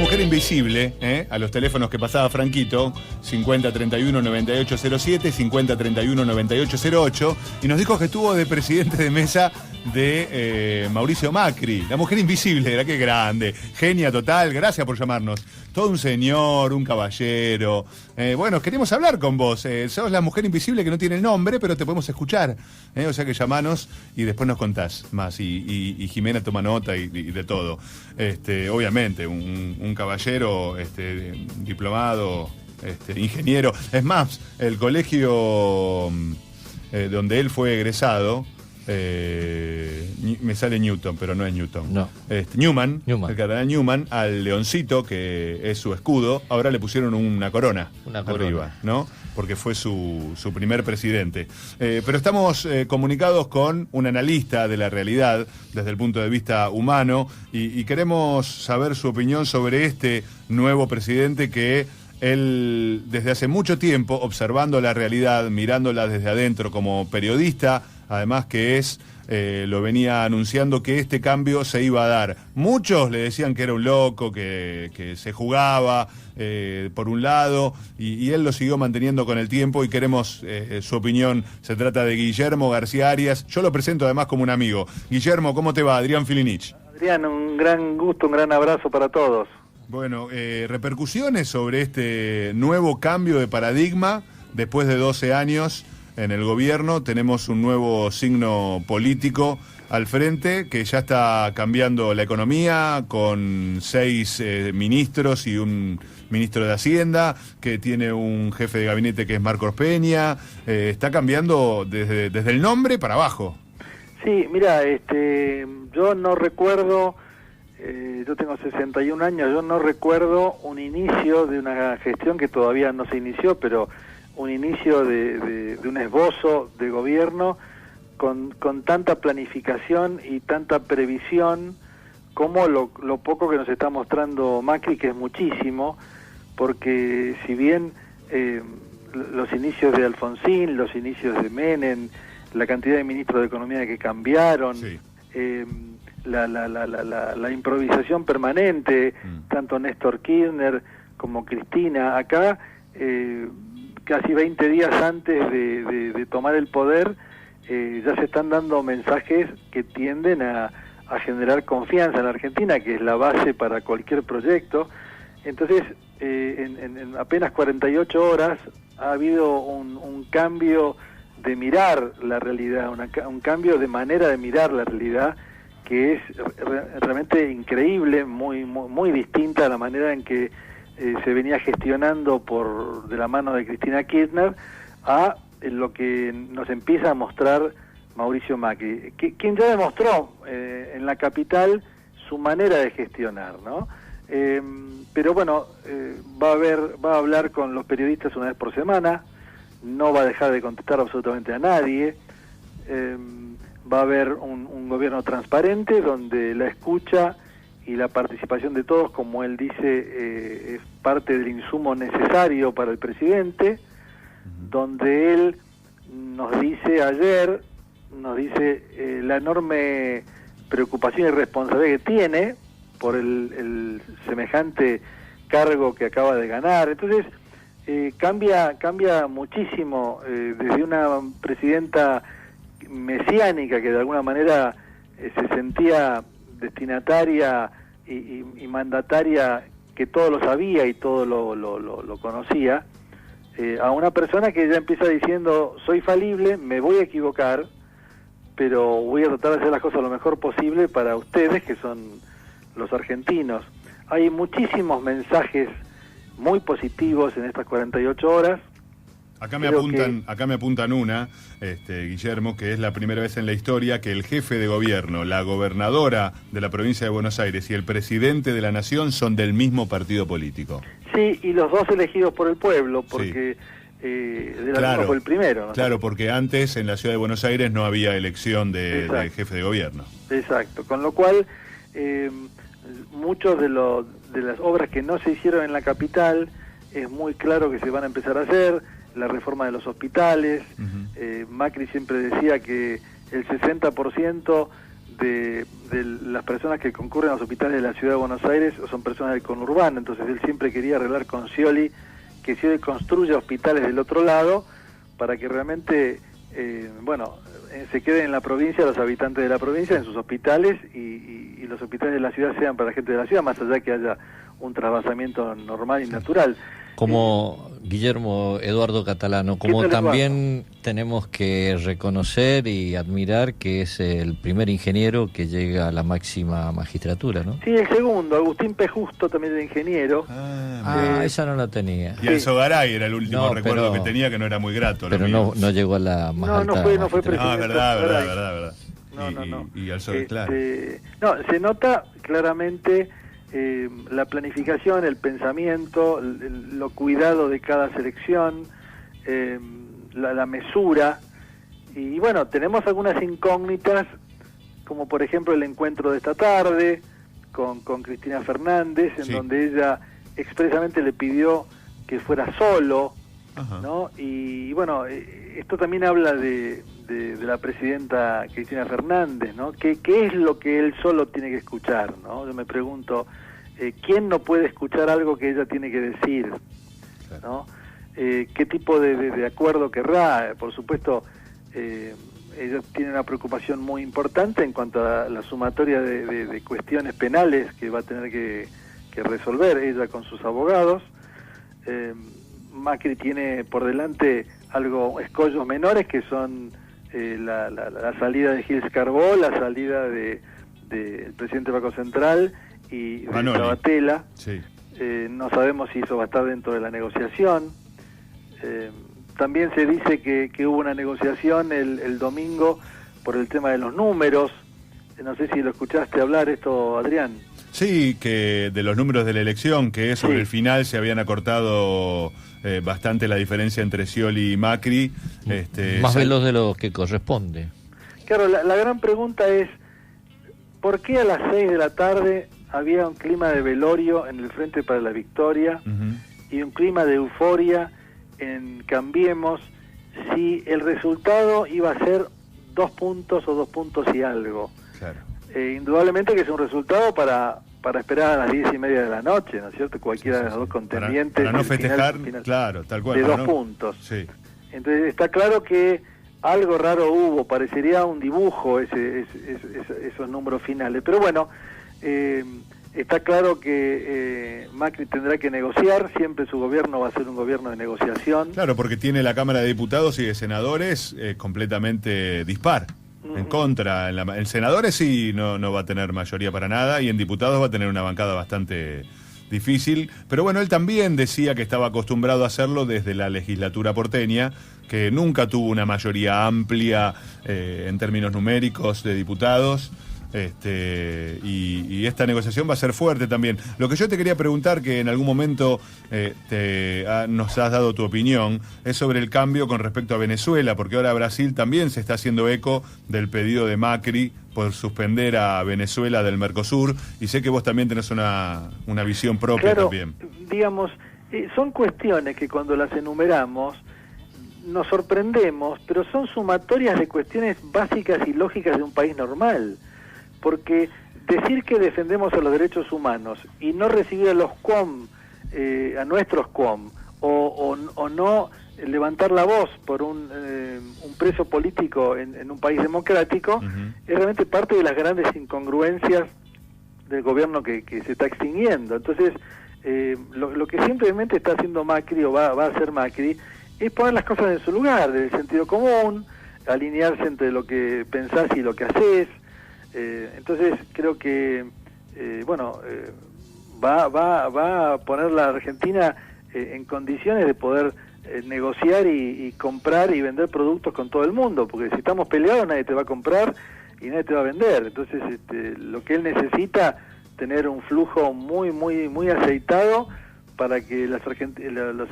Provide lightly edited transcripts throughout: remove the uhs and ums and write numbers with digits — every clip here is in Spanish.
mujer invisible, a los teléfonos que pasaba Franquito, 5031-9807, 5031-9808, y nos dijo que estuvo de presidente de mesa de Mauricio Macri. La mujer invisible, era que grande, genia total, gracias por llamarnos. Todo un señor, un caballero. Bueno, queremos hablar con vos. Sos la mujer invisible que no tiene nombre, pero te podemos escuchar. O sea que llamanos y después nos contás más. Y Jimena toma nota y de todo. Obviamente, un caballero diplomado, ingeniero. Es más, el colegio donde él fue egresado, me sale Newton, pero no es Newton. No. Newman, Newman. el cardenal Newman, al leoncito, que es su escudo, ahora le pusieron una corona. Arriba, ¿no? Porque fue su primer presidente. Pero estamos comunicados con un analista de la realidad desde el punto de vista humano y queremos saber su opinión sobre este nuevo presidente que él, desde hace mucho tiempo, observando la realidad, mirándola desde adentro como periodista, además que lo venía anunciando que este cambio se iba a dar. Muchos le decían que era un loco, que se jugaba por un lado, y él lo siguió manteniendo con el tiempo y queremos su opinión. Se trata de Guillermo García Arias. Yo lo presento además como un amigo. Guillermo, ¿cómo te va? Adrián Filinich. Adrián, un gran gusto, un gran abrazo para todos. Bueno, repercusiones sobre este nuevo cambio de paradigma después de 12 años en el gobierno. Tenemos un nuevo signo político al frente que ya está cambiando la economía con 6 ministros y un ministro de Hacienda, que tiene un jefe de gabinete que es Marcos Peña. Está cambiando desde el nombre para abajo. Sí, mira, yo no recuerdo, yo tengo 61 años, yo no recuerdo un inicio de una gestión que todavía no se inició, pero un inicio de un esbozo de gobierno con tanta planificación y tanta previsión como lo poco que nos está mostrando Macri, que es muchísimo, porque si bien los inicios de Alfonsín, los inicios de Menem, la cantidad de ministros de Economía que cambiaron, sí. La improvisación permanente, tanto Néstor Kirchner como Cristina, acá casi 20 días antes de tomar el poder, ya se están dando mensajes que tienden a generar confianza en la Argentina, que es la base para cualquier proyecto. Entonces, en apenas 48 horas ha habido un cambio de mirar la realidad, un cambio de manera de mirar la realidad que es realmente increíble, muy distinta a la manera en que se venía gestionando de la mano de Cristina Kirchner a lo que nos empieza a mostrar Mauricio Macri, quien ya demostró en la capital su manera de gestionar, ¿no? Pero bueno, va a hablar con los periodistas una vez por semana, no va a dejar de contestar absolutamente a nadie, va a haber un gobierno transparente donde la escucha y la participación de todos, como él dice, es parte del insumo necesario para el presidente, donde él nos dice la enorme preocupación y responsabilidad que tiene por el semejante cargo que acaba de ganar. Entonces, cambia muchísimo desde una presidenta mesiánica que de alguna manera se sentía destinataria y mandataria, que todo lo sabía y todo lo conocía, a una persona que ya empieza diciendo: soy falible, me voy a equivocar, pero voy a tratar de hacer las cosas lo mejor posible para ustedes, que son los argentinos. Hay muchísimos mensajes muy positivos en estas 48 horas. Acá me apuntan una, Guillermo, que es la primera vez en la historia que el jefe de gobierno, la gobernadora de la provincia de Buenos Aires y el presidente de la nación son del mismo partido político. Sí, y los dos elegidos por el pueblo, porque claro, fue el primero, ¿no? Claro, porque antes en la ciudad de Buenos Aires no había elección de jefe de gobierno. Exacto, con lo cual muchos de las obras que no se hicieron en la capital es muy claro que se van a empezar a hacer. La reforma de los hospitales, Macri siempre decía que el 60% de las personas que concurren a los hospitales de la ciudad de Buenos Aires son personas del conurbano, entonces él siempre quería arreglar con Scioli que Scioli construya hospitales del otro lado para que realmente, se queden en la provincia los habitantes de la provincia en sus hospitales y los hospitales de la ciudad sean para la gente de la ciudad, más allá que haya un trasvasamiento normal y natural. Como Guillermo Eduardo Catalano, como también tenemos que reconocer y admirar que es el primer ingeniero que llega a la máxima magistratura, ¿no? Sí, el segundo, Agustín P. Justo, también de ingeniero. Esa no la tenía. Y Alzo Garay era el último recuerdo que tenía, que no era muy grato. Pero no llegó a la más alta. No fue presidente. No, verdad. No. Y Alzo, claro. No, se nota claramente la planificación, el pensamiento, lo cuidado de cada selección, la mesura. Y bueno, tenemos algunas incógnitas, como por ejemplo el encuentro de esta tarde con Cristina Fernández, en donde ella expresamente le pidió que fuera solo, ¿no? Y bueno, esto también habla de la presidenta Cristina Fernández, ¿no? ¿Qué es lo que él solo tiene que escuchar, ¿no? Yo me pregunto, ¿quién no puede escuchar algo que ella tiene que decir, ¿no? ¿Qué tipo de acuerdo querrá? Por supuesto, ella tiene una preocupación muy importante en cuanto a la sumatoria de cuestiones penales que va a tener que resolver ella con sus abogados. Macri tiene por delante escollos menores que son la salida de Gilles Carbó, la salida del presidente del Banco Central y de Sabatella. No sabemos si eso va a estar dentro de la negociación. También se dice que hubo una negociación el domingo por el tema de los números. No sé si lo escuchaste hablar esto, Adrián. Sí, que de los números de la elección, que sobre el final se habían acortado bastante la diferencia entre Scioli y Macri. Más veloz de lo que corresponde. Claro, la gran pregunta es, ¿por qué a las 6 de la tarde había un clima de velorio en el Frente para la Victoria y un clima de euforia en Cambiemos si el resultado iba a ser 2 puntos o 2 puntos y algo? Claro. Indudablemente que es un resultado para esperar a las 10:30 de la noche, ¿no es cierto? Cualquiera de los dos contendientes. Para no festejar, claro, tal cual. De 2 puntos. Sí. Entonces está claro que algo raro hubo, parecería un dibujo esos números finales. Pero bueno, está claro que Macri tendrá que negociar, siempre su gobierno va a ser un gobierno de negociación. Claro, porque tiene la Cámara de Diputados y de Senadores completamente dispar. En contra, en senadores sí no va a tener mayoría para nada y en diputados va a tener una bancada bastante difícil, pero bueno, él también decía que estaba acostumbrado a hacerlo desde la legislatura porteña, que nunca tuvo una mayoría amplia en términos numéricos de diputados. Y esta negociación va a ser fuerte también. Lo que yo te quería preguntar, que en algún momento nos has dado tu opinión, es sobre el cambio con respecto a Venezuela, porque ahora Brasil también se está haciendo eco del pedido de Macri por suspender a Venezuela del Mercosur, y sé que vos también tenés una visión propia. Claro, también. Digamos, son cuestiones que cuando las enumeramos nos sorprendemos, pero son sumatorias de cuestiones básicas y lógicas de un país normal. Porque decir que defendemos a los derechos humanos y no recibir a los QOM, a nuestros QOM, o no levantar la voz por un preso político en un país democrático, es realmente parte de las grandes incongruencias del gobierno que se está extinguiendo. Entonces, lo que simplemente está haciendo Macri, o va a hacer Macri, es poner las cosas en su lugar, del sentido común, alinearse entre lo que pensás y lo que haces. Entonces creo que va a poner la Argentina en condiciones de poder negociar y comprar y vender productos con todo el mundo, porque si estamos peleados nadie te va a comprar y nadie te va a vender. Entonces lo que él necesita, tener un flujo muy aceitado para que las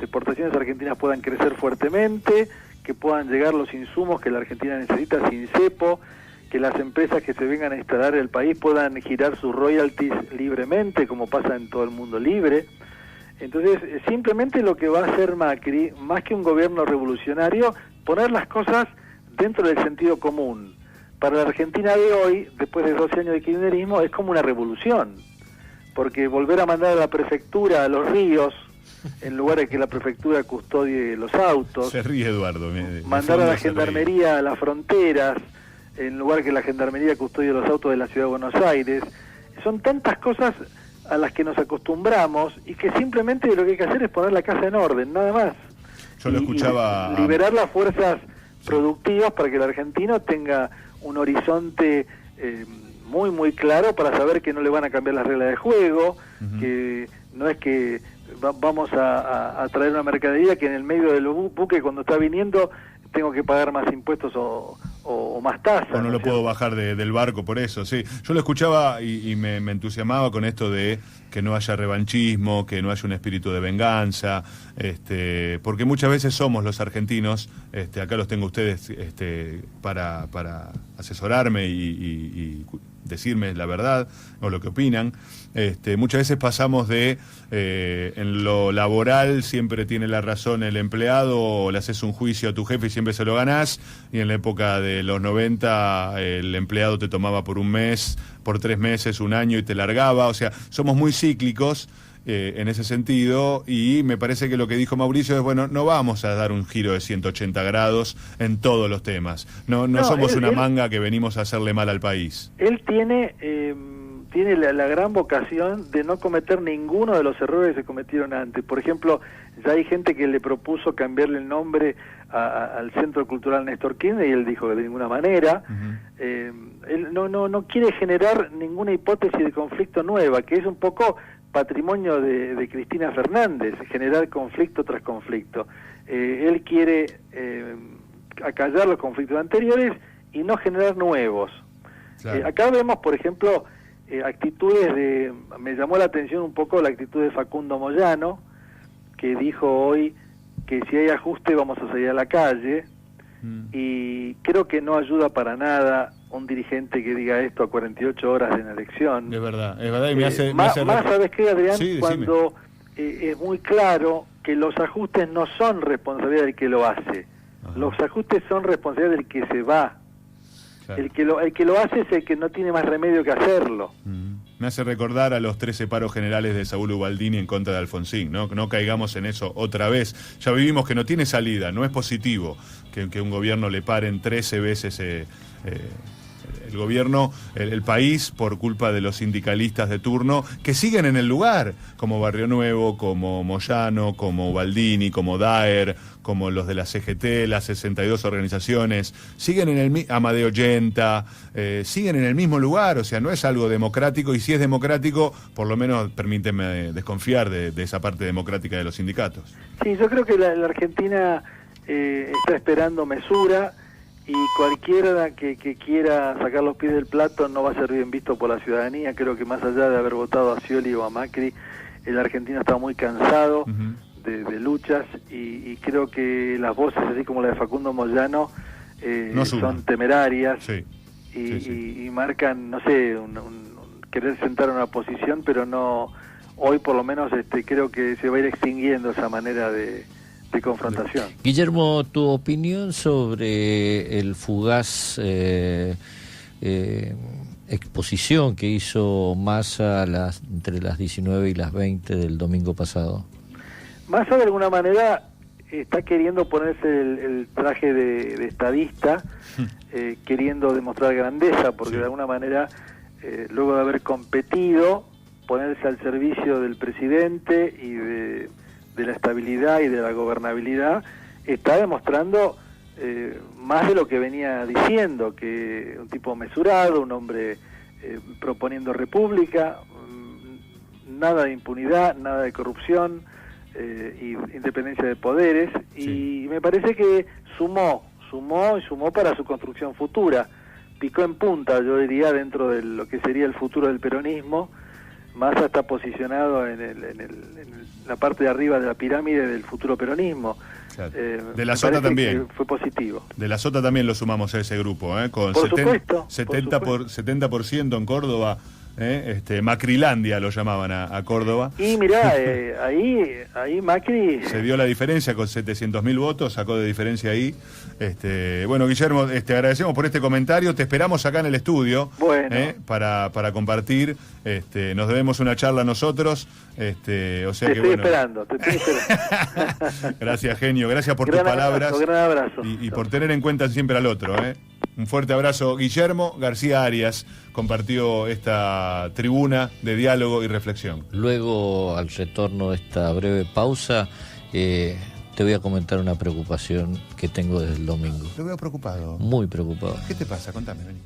exportaciones argentinas puedan crecer fuertemente, que puedan llegar los insumos que la Argentina necesita sin cepo, que las empresas que se vengan a instalar en el país puedan girar sus royalties libremente, como pasa en todo el mundo libre. Entonces, simplemente lo que va a hacer Macri, más que un gobierno revolucionario, poner las cosas dentro del sentido común, para la Argentina de hoy, después de 12 años de kirchnerismo, es como una revolución, porque volver a mandar a la prefectura a los ríos, en lugar de que la prefectura custodie los autos. Se ríe Eduardo. Mandar a la gendarmería a las fronteras, en lugar de que la gendarmería custodie los autos de la ciudad de Buenos Aires. Son tantas cosas a las que nos acostumbramos y que simplemente lo que hay que hacer es poner la casa en orden, nada más. Yo lo escuchaba... Y liberar las fuerzas productivas para que el argentino tenga un horizonte muy, muy claro para saber que no le van a cambiar las reglas de juego, que no es que vamos a traer una mercadería que en el medio del buque cuando está viniendo tengo que pagar más impuestos o más tasas. O no lo puedo bajar del barco por eso, sí. Yo lo escuchaba y me entusiasmaba con esto de que no haya revanchismo, que no haya un espíritu de venganza, porque muchas veces somos los argentinos, acá los tengo ustedes para asesorarme y decirme la verdad o lo que opinan. Muchas veces pasamos de en lo laboral siempre tiene la razón el empleado, o le haces un juicio a tu jefe y siempre se lo ganás, y en la época de los 90 el empleado te tomaba por un mes, por 3 meses, un año y te largaba. O sea, somos muy cíclicos en ese sentido, y me parece que lo que dijo Mauricio es, bueno, no vamos a dar un giro de 180 grados en todos los temas. No somos una manga que venimos a hacerle mal al país. Él tiene la gran vocación de no cometer ninguno de los errores que se cometieron antes. Por ejemplo, ya hay gente que le propuso cambiarle el nombre al Centro Cultural Néstor Kirchner y él dijo que de ninguna manera. Él no quiere generar ninguna hipótesis de conflicto nueva, que es un poco patrimonio de Cristina Fernández, generar conflicto tras conflicto. Él quiere acallar los conflictos anteriores y no generar nuevos. Claro. Acá vemos, por ejemplo, actitudes me llamó la atención un poco la actitud de Facundo Moyano, que dijo hoy que si hay ajuste vamos a salir a la calle, y creo que no ayuda para nada un dirigente que diga esto a 48 horas de una elección. Es verdad, y me hace... Más ¿sabes qué, Adrián? Sí, cuando es muy claro que los ajustes no son responsabilidad del que lo hace. Ajá. Los ajustes son responsabilidad del que se va. Claro. El que lo hace es el que no tiene más remedio que hacerlo. Me hace recordar a los 13 paros generales de Saúl Ubaldini en contra de Alfonsín, ¿no? No caigamos en eso otra vez. Ya vivimos que no tiene salida, no es positivo que un gobierno le paren 13 veces el gobierno, el país, por culpa de los sindicalistas de turno, que siguen en el lugar, como Barrio Nuevo, como Moyano, como Ubaldini, como Daer, como los de la CGT, las 62 organizaciones, siguen en el Amadeo Yenta, siguen en el mismo lugar. O sea, no es algo democrático, y si es democrático, por lo menos permíteme desconfiar de esa parte democrática de los sindicatos. Sí, yo creo que la Argentina está esperando mesura, y cualquiera que quiera sacar los pies del plato no va a ser bien visto por la ciudadanía. Creo que más allá de haber votado a Scioli o a Macri, el argentino está muy cansado de luchas, y creo que las voces, así como la de Facundo Moyano, son temerarias. Sí. Y marcan, no sé, querer sentar una posición, pero no, hoy por lo menos creo que se va a ir extinguiendo esa manera de confrontación. Guillermo, tu opinión sobre el fugaz exposición que hizo Massa entre las 19 y las 20 del domingo pasado. Massa de alguna manera está queriendo ponerse el traje de estadista, queriendo demostrar grandeza, porque de alguna manera, luego de haber competido, ponerse al servicio del presidente y de la estabilidad y de la gobernabilidad, está demostrando más de lo que venía diciendo, que un tipo mesurado, un hombre proponiendo república, nada de impunidad, nada de corrupción, y independencia de poderes, y me parece que sumó para su construcción futura, picó en punta, yo diría, dentro de lo que sería el futuro del peronismo. Massa está posicionado en la parte de arriba de la pirámide del futuro peronismo. Claro. De la Sota también. Fue positivo. De la Sota también lo sumamos a ese grupo, con por supuesto, 70% en Córdoba, Macrilandia lo llamaban a Córdoba. Y mirá, ahí Macri... Se dio la diferencia con 700.000 votos, sacó de diferencia ahí. Bueno, Guillermo, te agradecemos por este comentario, te esperamos acá en el estudio, para compartir. Nos debemos una charla nosotros. Te estoy esperando. Gracias, genio, gracias por tus palabras. Gran abrazo. Y por tener en cuenta siempre al otro. Un fuerte abrazo. Guillermo García Arias compartió esta tribuna de diálogo y reflexión. Luego, al retorno de esta breve pausa, te voy a comentar una preocupación que tengo desde el domingo. Te veo preocupado. Muy preocupado. ¿Qué te pasa? Contame, vení.